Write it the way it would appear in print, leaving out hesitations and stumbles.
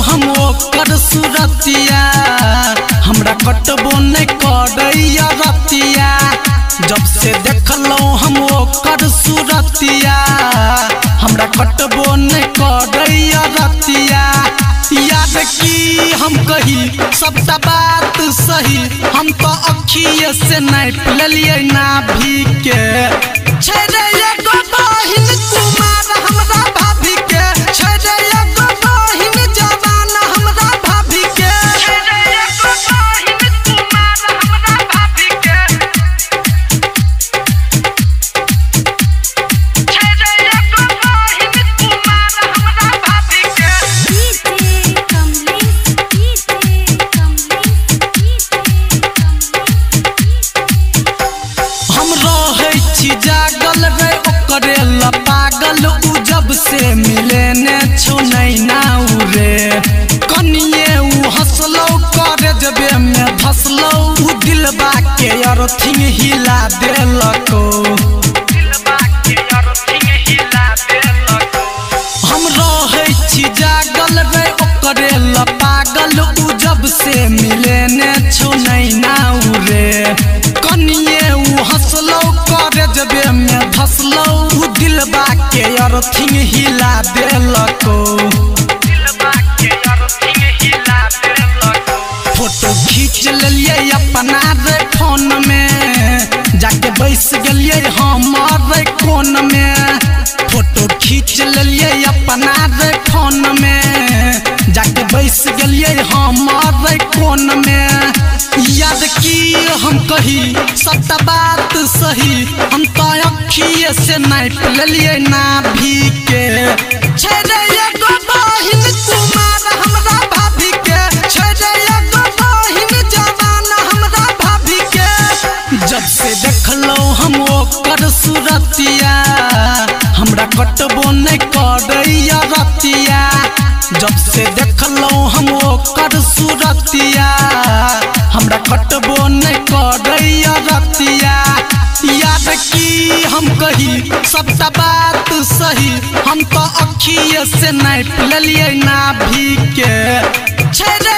हम ओकर सुरतिया हमरा कटबो नहीं करैया रतिया। जब से देखलो हम ओकर सुरतिया हमरा कटबो नहीं करैया रतिया। याद की हम कही सबटा बात सही हम तो अखिए से नाप लेलिए नाभि के। छेरे एगो बहिन कुमार हमरा भाभी के, छेरे एगो बहिन जवान हमरा भाभी के, छेरे एगो बहिन कुमार हमरा भाभी के, छेरे एगो बहिन कुमार हमरा भाभी के। हम रहे छी जागल रे ओकरे ला पागल उ जब से मिले ने छो नहीं नाउ रे। कनिए उ हंसलो करे जबे में धसलो उ दिलबा के अर्थिंग हिला देलको, दिलबा के अर्थिंग हिला देलको। हम रहे छी जागल रे ओकरे ला पागल उ जब से मिले ने छो नहीं नाउ रे। कनिए उ हंसलो करे जबे में धसलो उ दिलबा के अर्थिंग हिला देलको, दिलबा के अर्थिंग हिला देलको। फोटो खींच लेलिए अपना रे फोन में जाके बैस गेलिए हमारे कोन में। फोटो खींच लेलिए अपना रे फोन में जाके बैस गेलिए हमारे कोन में। याद की हम कही सबटा बात सही हम तो अखिए से नाप लेलिए नाभि के। छेरे एगो बहिन कुमार हमरा भाभी के, छेरे एगो बहिन जवान हमरा भाभी के। जब से देखलो हम ओकर सुरतिया हमरा कटबो नहीं करैया रतिया। जब से देखलो हम ओकर सुरतिया हमरा कटबो नहीं करैया रतिया। याद की हम कही सबटा बात सही हम तो अखिए से नाप लेलिए नाभि के। छेरे